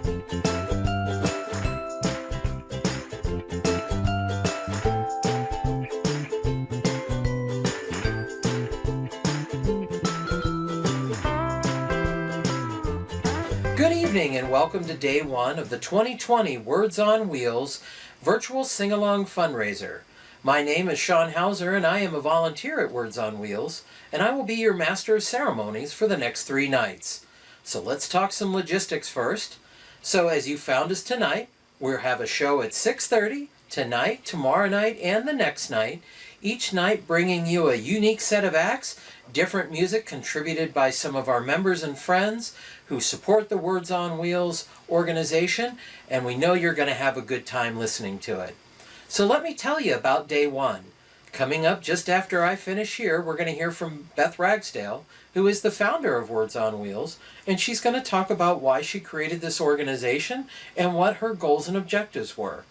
Good evening and welcome to day one of the 2020 Words on Wheels virtual sing-along fundraiser. My name is Sean Hauser and I am a volunteer at Words on Wheels, and I will be your master of ceremonies for the next 3 nights. So let's talk some logistics first. So as you found us tonight, we'll have a show at 6:30 tonight, tomorrow night, and the next night, each night bringing you a unique set of acts, different music contributed by some of our members and friends who support the Words on Wheels organization, and we know you're going to have a good time listening to it. So let me tell you about day one. Coming up just after I finish here, we're going to hear from Beth Ragsdale, who is the founder of Words on Wheels, and she's going to talk about why she created this organization and what her goals and objectives were.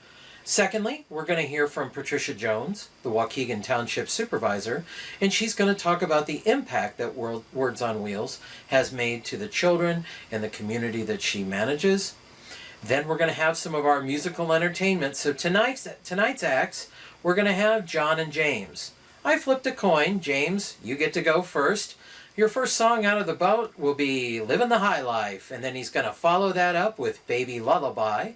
Secondly, we're going to hear from Patricia Jones, the Waukegan Township Supervisor, and she's going to talk about the impact that Words on Wheels has made to the children and the community that she manages. Then we're going to have some of our musical entertainment. So tonight's acts, we're going to have John and James. I flipped a coin. James, you get to go first. Your first song out of the boat will be Livin' the High Life, and then he's going to follow that up with Baby Lullaby.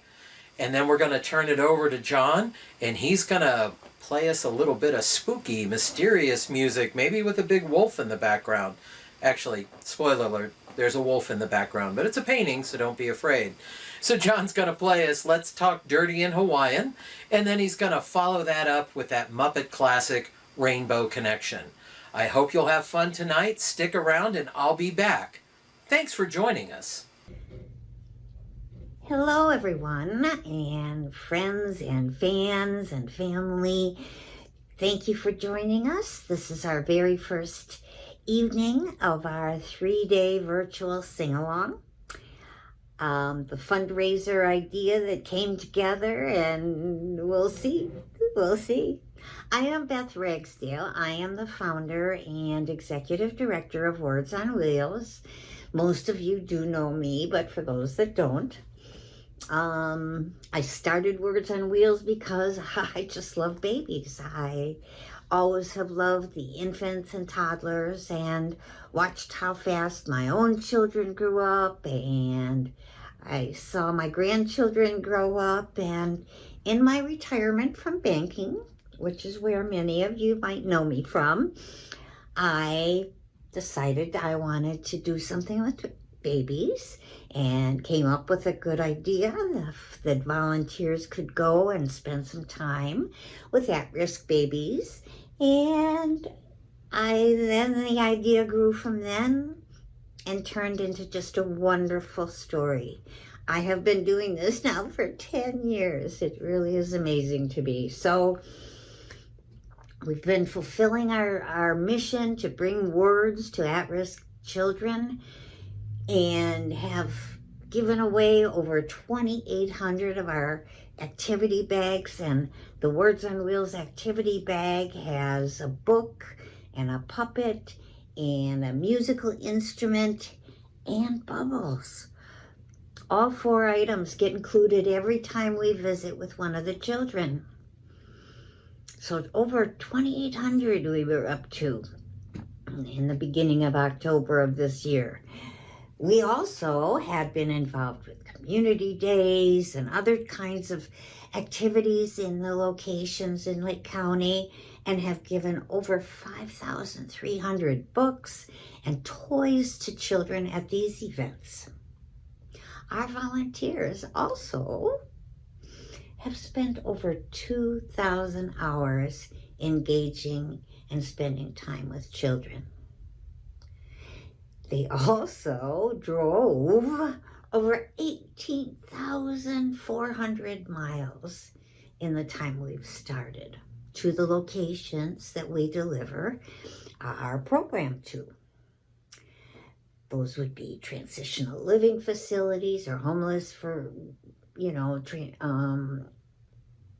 And then we're going to turn it over to John, and he's going to play us a little bit of spooky, mysterious music, maybe with a big wolf in the background. Actually, spoiler alert, there's a wolf in the background, but it's a painting, so don't be afraid. So John's going to play us Let's Talk Dirty in Hawaiian, and then he's going to follow that up with that Muppet classic, Rainbow Connection. I hope you'll have fun tonight. Stick around, and I'll be back. Thanks for joining us. Hello everyone, and friends and fans and family. Thank you for joining us. This is our very first evening of our 3-day virtual sing-along. The fundraiser idea that came together, and we'll see. I am Beth Ragsdale. I am the founder and executive director of Words on Wheels. Most of you do know me, but for those that don't, I started Words on Wheels because I just love babies. I always have loved the infants and toddlers and watched how fast my own children grew up, and I saw my grandchildren grow up. And in my retirement from banking, which is where many of you might know me from, I decided I wanted to do something with babies and came up with a good idea that volunteers could go and spend some time with at-risk babies. And then the idea grew from then and turned into just a wonderful story. I have been doing this now for 10 years. It really is amazing to me. So we've been fulfilling our mission to bring words to at-risk children, and have given away over 2,800 of our activity bags. And the Words on Wheels activity bag has a book and a puppet and a musical instrument and bubbles. All 4 items get included every time we visit with one of the children. So over 2,800 we were up to in the beginning of October of this year. We also had been involved with community days and other kinds of activities in the locations in Lake County, and have given over 5,300 books and toys to children at these events. Our volunteers also have spent over 2,000 hours engaging and spending time with children. They also drove over 18,400 miles in the time we've started to the locations that we deliver our program to. Those would be transitional living facilities or homeless for,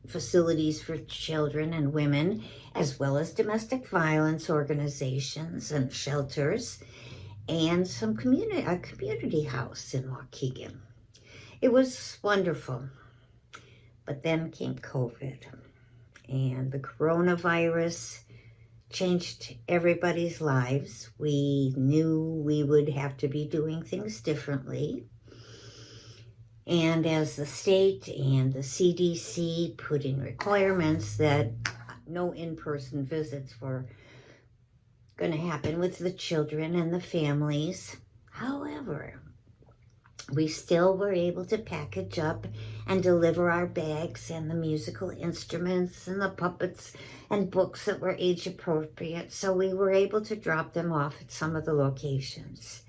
facilities for children and women, as well as domestic violence organizations and shelters, and a community house in Waukegan. It was wonderful. But then came COVID, and the coronavirus changed everybody's lives. We knew we would have to be doing things differently. And as the state and the CDC put in requirements that no in-person visits were going to happen with the children and the families. However, we still were able to package up and deliver our bags and the musical instruments and the puppets and books that were age appropriate. So we were able to drop them off at some of the locations.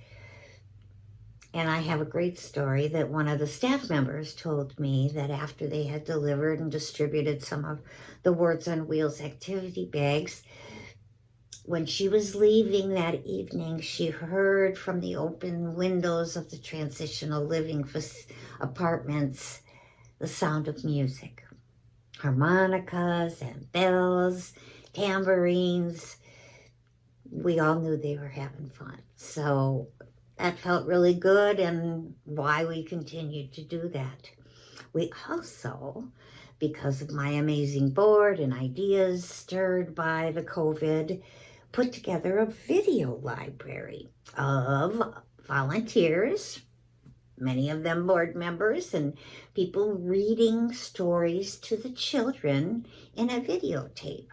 And I have a great story that one of the staff members told me that after they had delivered and distributed some of the Words on Wheels activity bags, when she was leaving that evening, she heard from the open windows of the transitional living apartments the sound of music. Harmonicas and bells, tambourines. We all knew they were having fun. So that felt really good, and why we continued to do that. We also, because of my amazing board and ideas stirred by the COVID, put together a video library of volunteers, many of them board members, and people reading stories to the children in a videotape.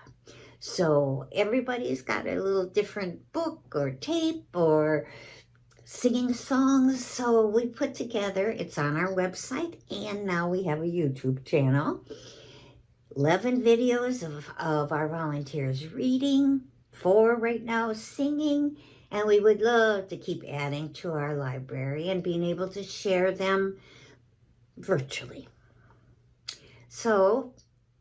So everybody's got a little different book or tape or singing songs. So we put together, it's on our website, and now we have a YouTube channel. 11 videos of our volunteers reading, 4 right now singing, and we would love to keep adding to our library and being able to share them virtually. So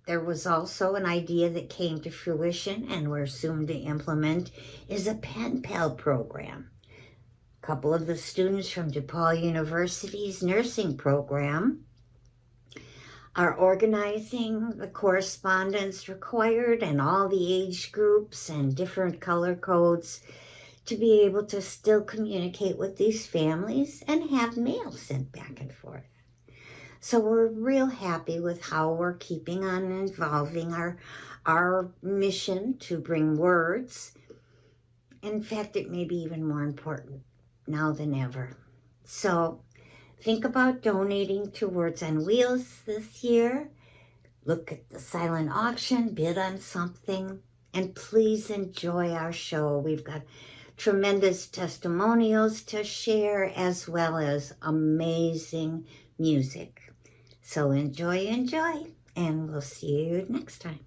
there was also an idea that came to fruition and we're soon to implement is a pen pal program. A couple of the students from DePaul University's nursing program are organizing the correspondence required and all the age groups and different color codes to be able to still communicate with these families and have mail sent back and forth. So we're real happy with how we're keeping on evolving our mission to bring words. In fact, it may be even more important now than ever. So think about donating to Words on Wheels this year. Look at the silent auction, bid on something, and please enjoy our show. We've got tremendous testimonials to share as well as amazing music. So enjoy, and we'll see you next time.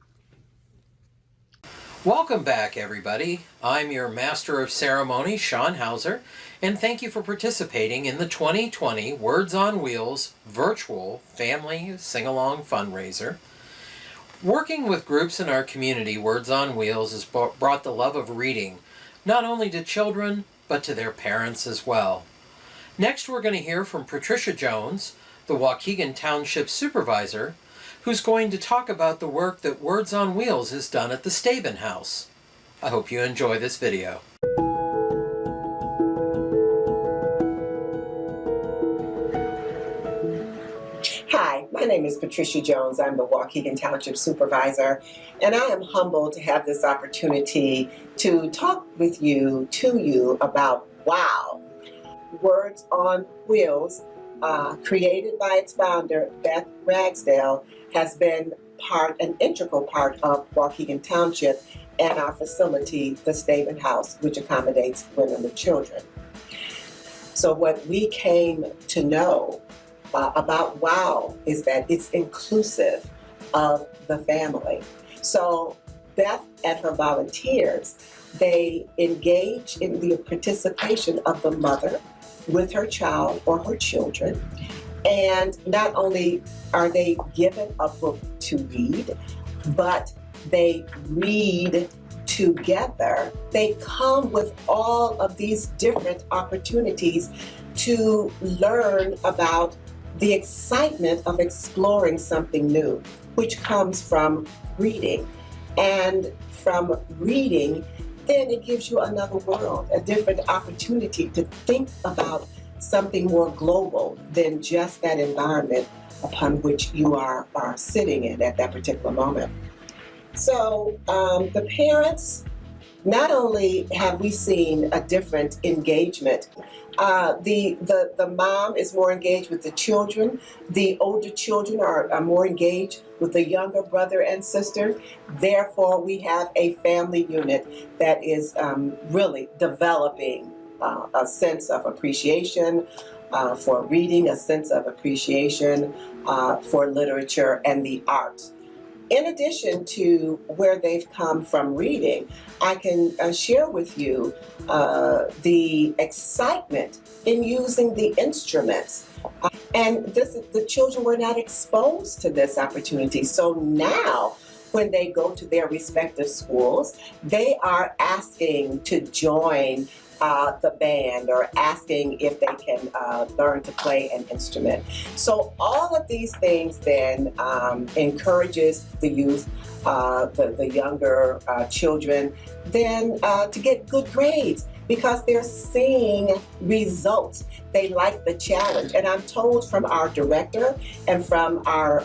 Welcome back, everybody. I'm your Master of Ceremony, Sean Hauser, and thank you for participating in the 2020 Words on Wheels virtual family sing-along fundraiser. Working with groups in our community, Words on Wheels has brought the love of reading not only to children, but to their parents as well. Next, we're going to hear from Patricia Jones, the Waukegan Township Supervisor, who's going to talk about the work that Words on Wheels has done at the Staben House. I hope you enjoy this video. Hi, my name is Patricia Jones. I'm the Waukegan Township Supervisor, and I am humbled to have this opportunity to talk with you, to you, about WOW, Words on Wheels, created by its founder, Beth Ragsdale, has been an integral part of Waukegan Township and our facility, the Staben House, which accommodates women with children. So what we came to know about WOW is that it's inclusive of the family. So Beth and her volunteers, they engage in the participation of the mother with her child or her children. And not only are they given a book to read, but they read together. They come with all of these different opportunities to learn about the excitement of exploring something new, which comes from reading. And from reading, then it gives you another world, a different opportunity to think about something more global than just that environment upon which you are sitting in at that particular moment. So the parents, not only have we seen a different engagement, the mom is more engaged with the children. The older children are more engaged with the younger brother and sister. Therefore, we have a family unit that is really developing a sense of appreciation for reading, a sense of appreciation for literature and the arts. In addition to where they've come from reading, I can share with you the excitement in using the instruments. And the children were not exposed to this opportunity. So now, when they go to their respective schools, they are asking to join the band or asking if they can learn to play an instrument. So all of these things then encourages the youth, the younger children, then to get good grades because they're seeing results. They like the challenge. And I'm told from our director and from our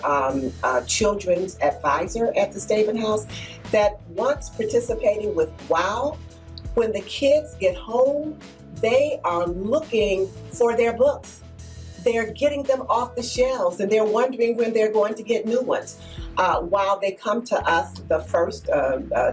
children's advisor at the Staben House that once participating with WOW, when the kids get home, they are looking for their books. They're getting them off the shelves and they're wondering when they're going to get new ones. While they come to us the first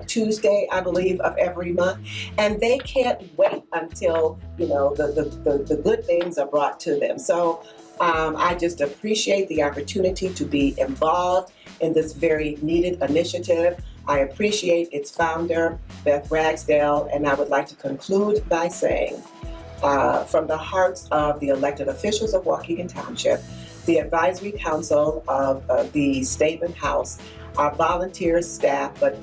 Tuesday, I believe, of every month, and they can't wait until the good things are brought to them. So I just appreciate the opportunity to be involved in this very needed initiative. I appreciate its founder, Beth Ragsdale, and I would like to conclude by saying, from the hearts of the elected officials of Waukegan Township, the advisory council of the Staben House, our volunteer staff, but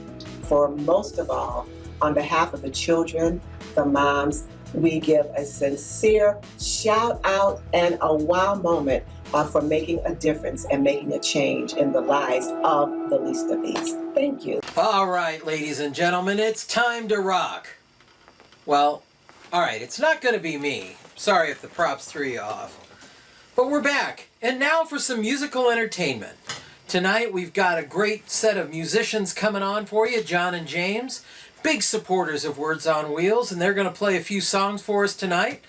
for most of all, on behalf of the children, the moms, we give a sincere shout out and a wow moment for making a difference and making a change in the lives of the least of these. Thank you. All right, ladies and gentlemen, it's time to rock. Well, all right, it's not going to be me. Sorry if the props threw you off. But we're back, and now for some musical entertainment. Tonight we've got a great set of musicians coming on for you, John and James, big supporters of Words on Wheels, and they're going to play a few songs for us tonight.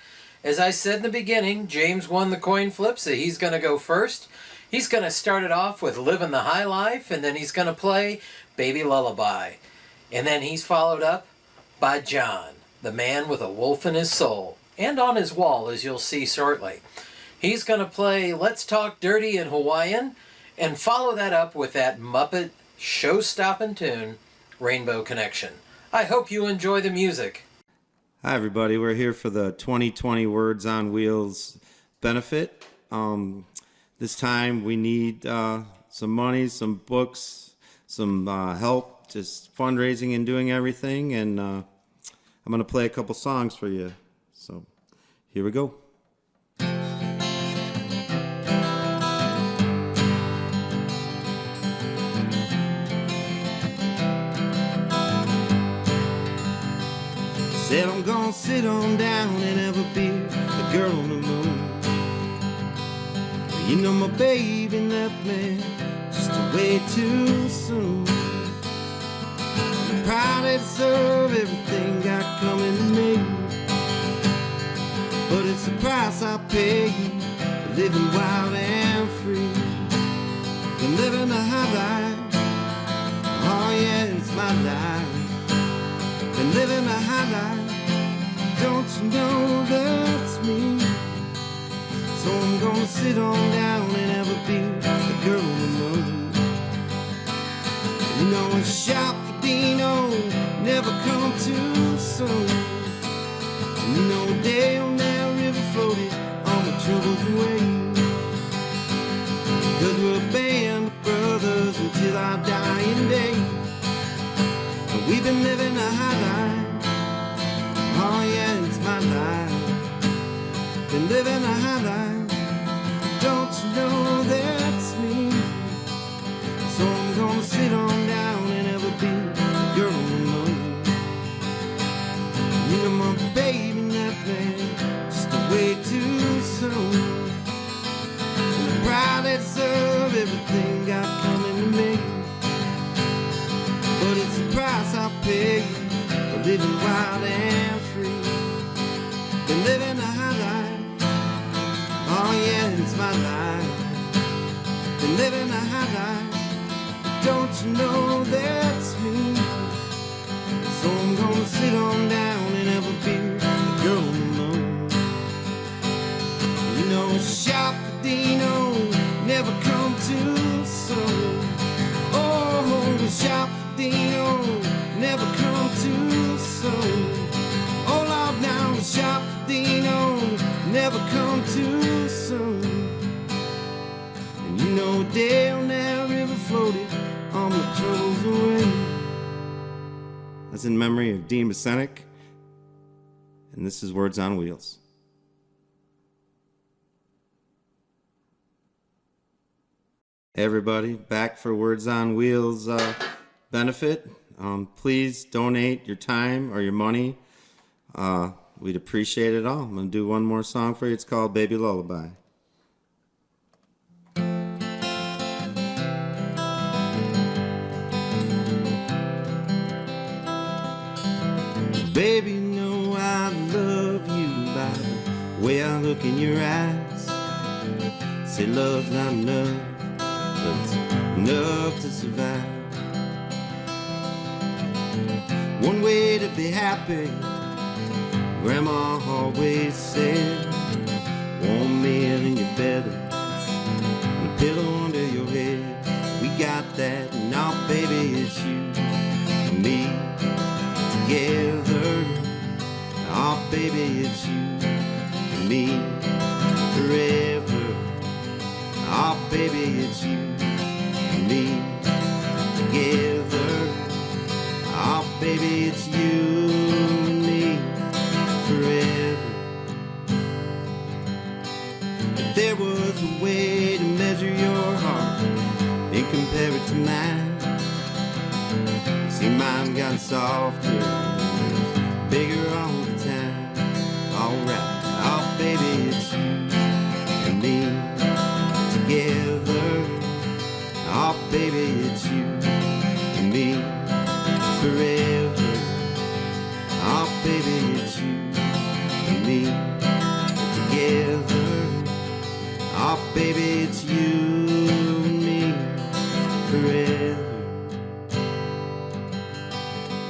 As I said in the beginning, James won the coin flip, so he's going to go first. He's going to start it off with Livin' the High Life, and then he's going to play Baby Lullaby. And then he's followed up by John, the man with a wolf in his soul, and on his wall, as you'll see shortly. He's going to play Let's Talk Dirty in Hawaiian, and follow that up with that Muppet show-stopping tune, Rainbow Connection. I hope you enjoy the music. Hi everybody, we're here for the 2020 Words on Wheels benefit. This time we need some money, some books, some help, just fundraising and doing everything, and I'm going to play a couple songs for you. So here we go. Said I'm gonna sit on down and have a beer, a girl on the moon. You know my baby left me just way too soon. I'm proud to deserve everything got coming to me, but it's the price I pay for living wild and free. Been living the high life, oh yeah, it's my life. Been living a high life, don't you know that's me? So I'm gonna sit on down and have a beer, a girl on the moon. You know a shot for Dino, never come too soon. And you know a day on that river floated all my troubles away. Cause we're a band of brothers until our dying day. We've been living a high life, oh yeah, it's my life. Been living a high life, don't you know that's me? So I'm gonna sit on down and have a beer, a girl on the moon. You know my baby left me just way too of everything got coming to me. But it's the price I pay for living wild and free. Been living a high life, oh yeah, it's my life. Been living a high life, don't you know that's me? So I'm gonna sit on down and have a beer with the girl alone. You know, shop for Dino, never come too soon. Oh, shop for Dino, never come too soon. Oh Lord, now shop for Dino, never come too soon. And you know, down that river floated on the troubles away. That's in memory of Dean Basenik, and this is Words on Wheels. Hey everybody, back for Words on Wheels benefit. Please donate your time or your money. We'd appreciate it all. I'm going to do one more song for you. It's called Baby Lullaby. Baby, you know I love you by the way I look in your eyes. Say love's not enough, but it's enough to survive. One way to be happy, Grandma always said, warm meal in your bed and a pillow under your head. We got that, now baby it's you and me together. Oh baby it's you and me forever. Oh baby it's you and me together. Oh baby it's you and me forever. If there was a way to measure your heart and compare it to mine, see mine got softer, bigger all the time. Alright, oh baby it's you and me together. Oh baby it's you and me forever. Oh baby it's you and me together. Oh baby it's you and me forever.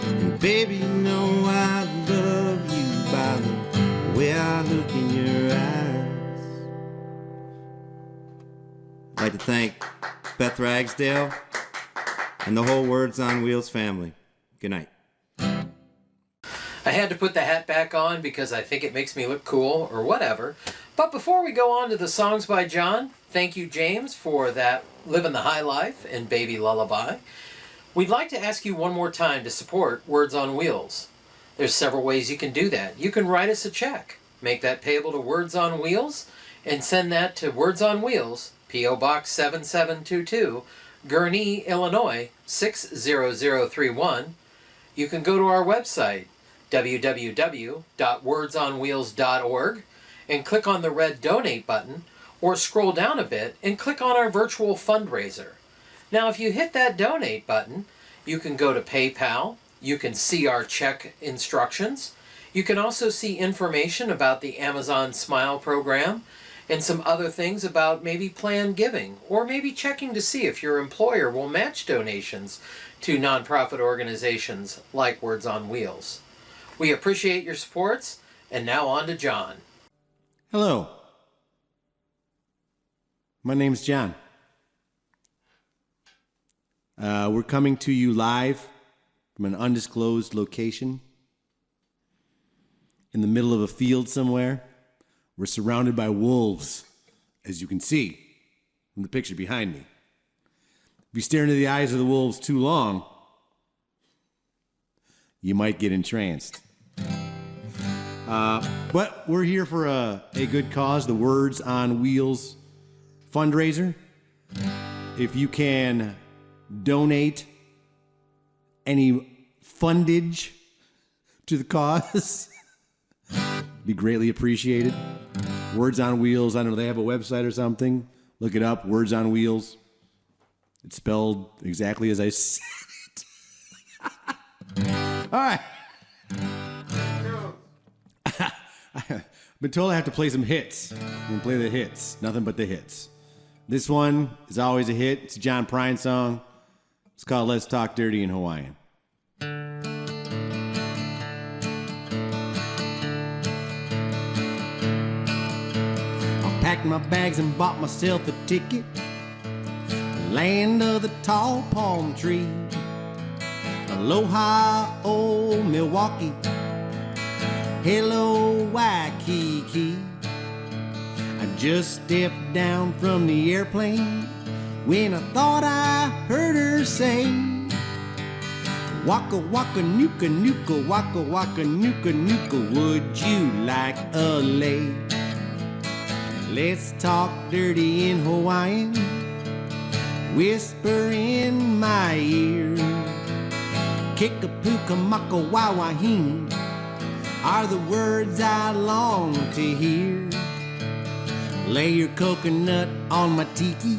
And baby you know I love you by the way I look in your eyes. I'd like to thank Beth Ragsdale and the whole Words on Wheels family. Good night. I had to put the hat back on because I think it makes me look cool or whatever. But before we go on to the songs by John, thank you, James, for that Living the High Life and Baby Lullaby. We'd like to ask you one more time to support Words on Wheels. There's several ways you can do that. You can write us a check, make that payable to Words on Wheels, and send that to Words on Wheels, P.O. Box 7722, Gurnee, Illinois 60031. You can go to our website, www.wordsonwheels.org, and click on the red donate button, or scroll down a bit and click on our virtual fundraiser. Now if you hit that donate button, you can go to PayPal, you can see our check instructions, you can also see information about the Amazon Smile program, and some other things about maybe planned giving, or maybe checking to see if your employer will match donations to nonprofit organizations like Words on Wheels. We appreciate your supports, and now on to John. Hello. My name's John. We're coming to you live from an undisclosed location in the middle of a field somewhere. We're surrounded by wolves, as you can see from the picture behind me. If you stare into the eyes of the wolves too long, you might get entranced. But we're here for a good cause, the Words on Wheels fundraiser. If you can donate any fundage to the cause, be greatly appreciated. Words on Wheels, I don't know, they have a website or something. Look it up, Words on Wheels. It's spelled exactly as I said it. All right. I've been told I have to play some hits. I'm going to play the hits. Nothing but the hits. This one is always a hit. It's a John Prine song. It's called Let's Talk Dirty in Hawaiian. I packed my bags and bought myself a ticket. Land of the tall palm tree. Aloha, old Milwaukee. Hello, Waikiki. I just stepped down from the airplane when I thought I heard her say, Waka waka nuka nuka, waka waka nuka nuka, would you like a lay? Let's talk dirty in Hawaiian, whisper in my ear. Kikapuka maka wawahini are the words I long to hear. Lay your coconut on my tiki.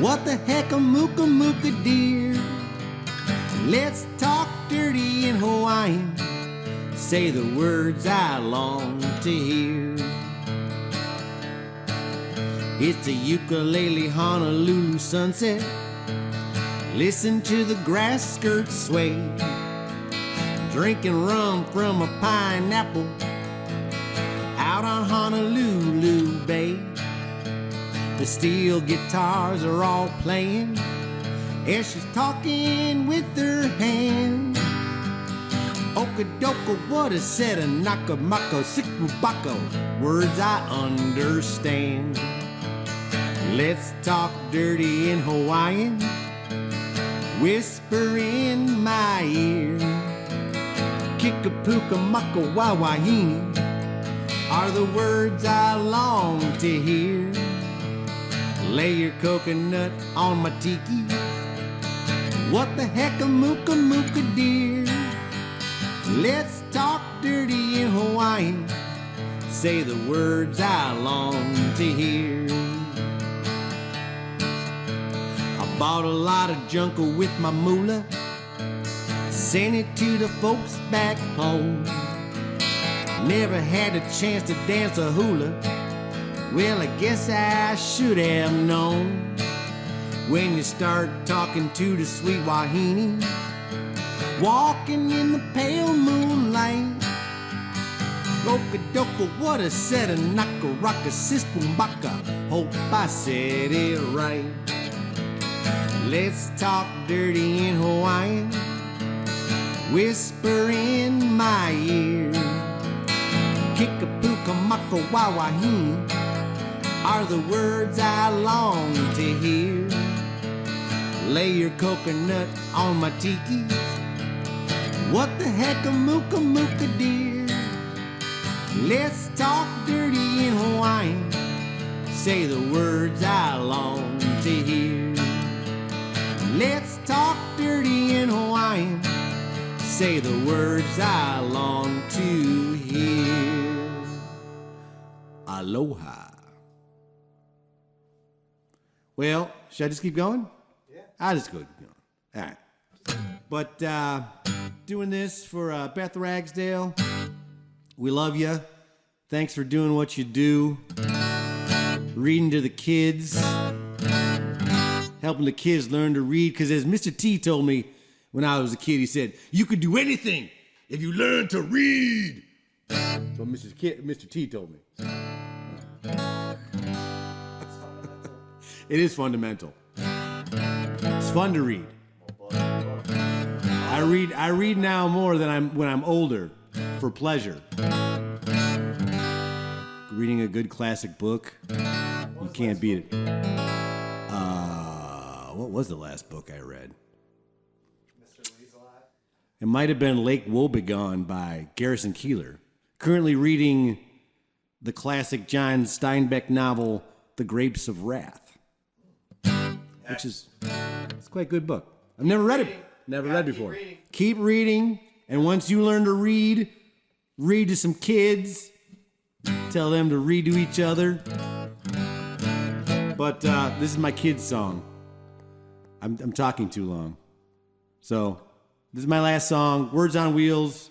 What the heck a mooka mooka dear? Let's talk dirty in Hawaiian. Say the words I long to hear. It's a ukulele Honolulu sunset. Listen to the grass skirts sway. Drinking rum from a pineapple out on Honolulu Bay. The steel guitars are all playing as she's talking with her hand. Okadoka, what a set of nakamako, sikubako, words I understand. Let's talk dirty in Hawaiian, whisper in my ear. Kikapuka maka wawahini are the words I long to hear. Lay your coconut on my tiki. What the heck a mooka mooka dear? Let's talk dirty in Hawaiian. Say the words I long to hear. I bought a lot of jungle with my moolah. Sent it to the folks back home. Never had a chance to dance a hula. Well, I guess I should have known. When you start talking to the sweet wahine, walking in the pale moonlight. Okadoka, what a set of nakaraka, sispumbaka. Hope I said it right. Let's talk dirty in Hawaiian, whisper in my ear. Kikapuka maka wawahini are the words I long to hear. Lay your coconut on my tiki. What the heck a mooka mooka dear? Let's talk dirty in Hawaiian. Say the words I long to hear. Let's talk dirty in Hawaiian. Say the words I long to hear. Aloha. Well, should I just keep going? Yeah. I'll just go keep going. All right. But doing this for Beth Ragsdale. We love you. Thanks for doing what you do. Reading to the kids. Helping the kids learn to read. Because as Mr. T told me when I was a kid, he said, you could do anything if you learn to read. That's what Mr. T told me. It is fundamental. It's fun to read. I read now more than when I'm older for pleasure. Reading a good classic book, you can't beat it. What was the last book I read? It might have been Lake Wobegon by Garrison Keillor. Currently reading the classic John Steinbeck novel, The Grapes of Wrath, which is it's quite a good book. I've never read it. Never read before. Keep reading, and once you learn to read to some kids. Tell them to read to each other. But this is my kids' song. I'm talking too long. So this is my last song, Words on Wheels.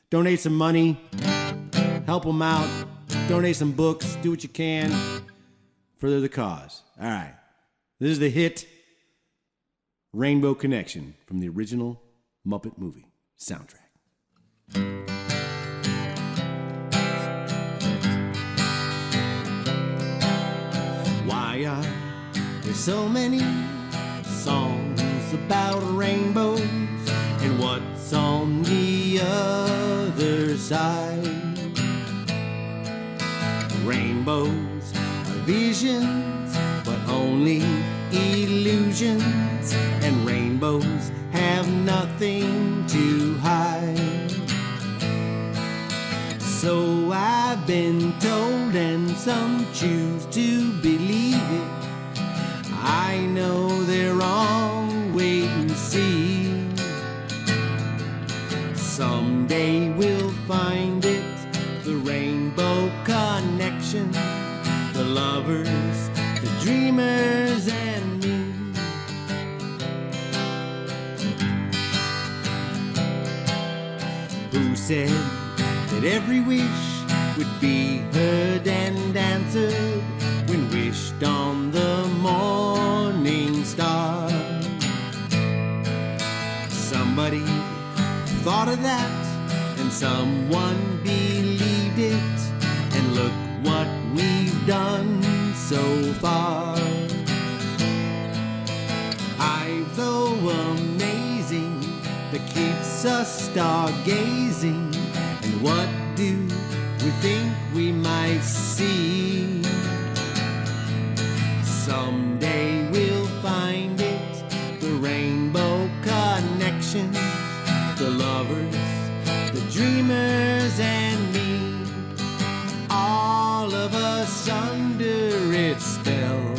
Donate some money. Help them out. Donate some books. Do what you can. Further the cause. All right. This is the hit Rainbow Connection from the original Muppet movie soundtrack. Why are there so many songs about rainbows? And what's on the other side? Rainbows are visions, but only illusions. And rainbows have nothing to hide. So I've been told, and some choose to believe it. I know they're wrong, wait and see. Someday we'll find it, the rainbow connection, the lovers, the dreamers, and me. Who said that every wish would be heard and answered when wished on the morning star? Somebody thought of that, and someone believed it, and look what we've done so far. I've so amazing that keeps us stargazing, and what do we think we might see? Someday we'll find it, the rainbow connection, the lovers, the dreamers, and me. All of us under its spell,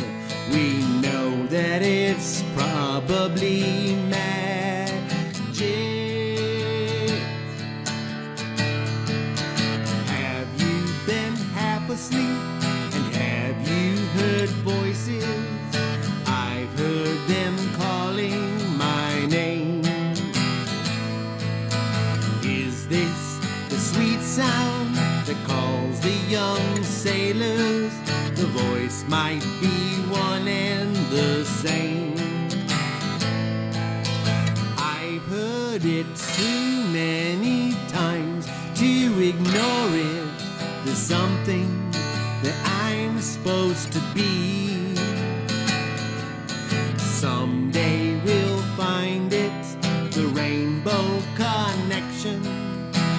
we know that it's probably magic. Have you been half asleep, and have you heard voices? I've heard them calling my name. Is this the sweet sound that calls the young sailors? The voice might be one and the same. I've heard it too many times to ignore it. There's something that I'm supposed to be. Someday we'll find it, the rainbow connection,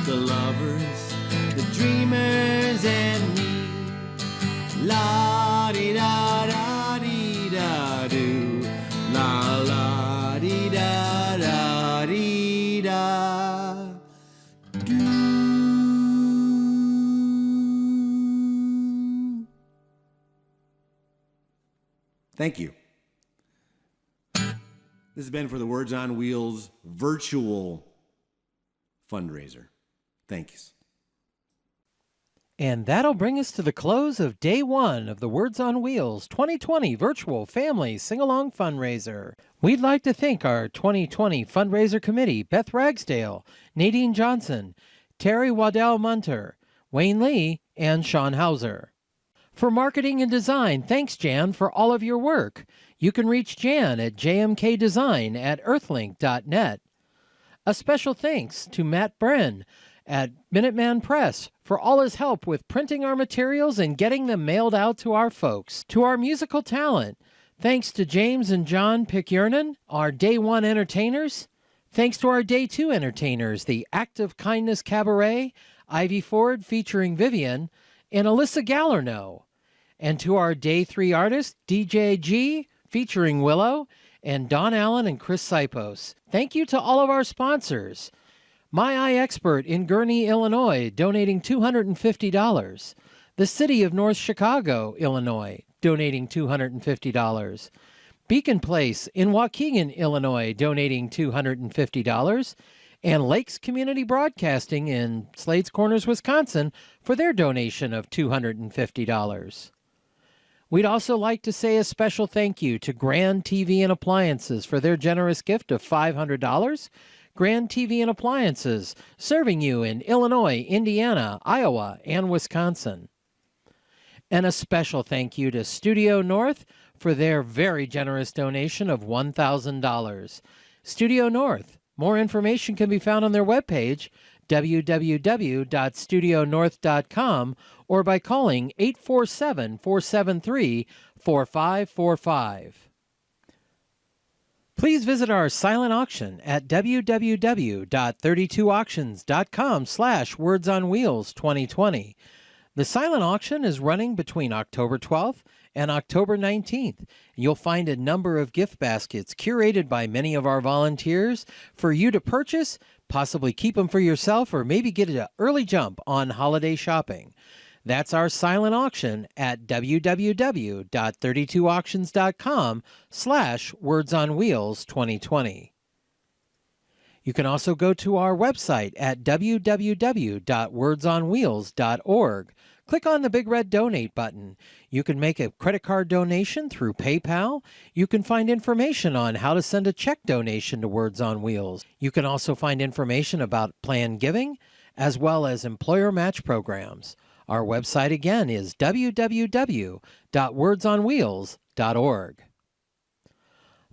the lovers, the dreamers, and me. La di da da di da do, la la di da da di da do. Thank you. This has been for the Words on Wheels virtual fundraiser. Thanks. And that'll bring us to the close of day one of the Words on Wheels 2020 Virtual Family Sing-Along Fundraiser. We'd like to thank our 2020 Fundraiser Committee, Beth Ragsdale, Nadine Johnson, Terry Waddell-Munter, Wayne Lee, and Sean Hauser. For marketing and design, thanks, Jan, for all of your work. You can reach Jan at jmkdesign@earthlink.net. A special thanks to Matt Bren at Minuteman Press for all his help with printing our materials and getting them mailed out to our folks. To our musical talent, thanks to James and John Pekkarinen, our Day 1 entertainers. Thanks to our Day 2 entertainers, the Act of Kindness Cabaret, Ivy Ford featuring Vivian, and Alyssa Gallerno. And to our Day 3 artists, DJ G featuring Willow, and Don Allen and Chris Sipos. Thank you to all of our sponsors. My Eye Expert in Gurnee, Illinois, donating $250. The City of North Chicago, Illinois, donating $250. Beacon Place in Waukegan, Illinois, donating $250. And Lakes Community Broadcasting in Slades Corners, Wisconsin, for their donation of $250. We'd also like to say a special thank you to Grand TV and Appliances for their generous gift of $500. Grand TV and Appliances, serving you in Illinois, Indiana, Iowa, and Wisconsin. And a special thank you to Studio North for their very generous donation of $1,000. Studio North. More information can be found on their webpage, www.studionorth.com, or by calling 847-473-4545. Please visit our silent auction at www.32auctions.com/wordsonwheels2020. The silent auction is running between October 12th and October 19th. You'll find a number of gift baskets curated by many of our volunteers for you to purchase, possibly keep them for yourself, or maybe get an early jump on holiday shopping. That's our silent auction at www.32auctions.com/wordsonwheels2020. You can also go to our website at www.wordsonwheels.org. Click on the big red donate button. You can make a credit card donation through PayPal. You can find information on how to send a check donation to Words on Wheels. You can also find information about planned giving, as well as employer match programs. Our website again is www.wordsonwheels.org.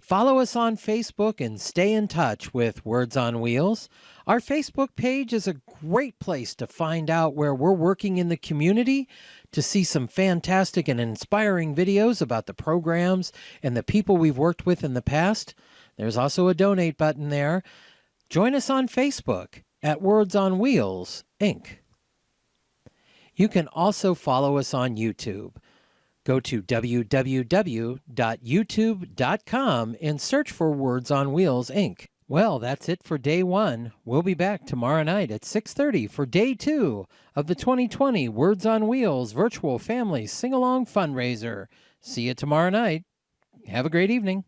Follow us on Facebook and stay in touch with Words on Wheels. Our Facebook page is a great place to find out where we're working in the community, to see some fantastic and inspiring videos about the programs and the people we've worked with in the past. There's also a donate button there. Join us on Facebook at Words on Wheels, Inc. You can also follow us on YouTube. Go to www.youtube.com and search for Words on Wheels, Inc. Well, that's it for day one. We'll be back tomorrow night at 6:30 for day 2 of the 2020 Words on Wheels Virtual Family Sing-Along Fundraiser. See you tomorrow night. Have a great evening.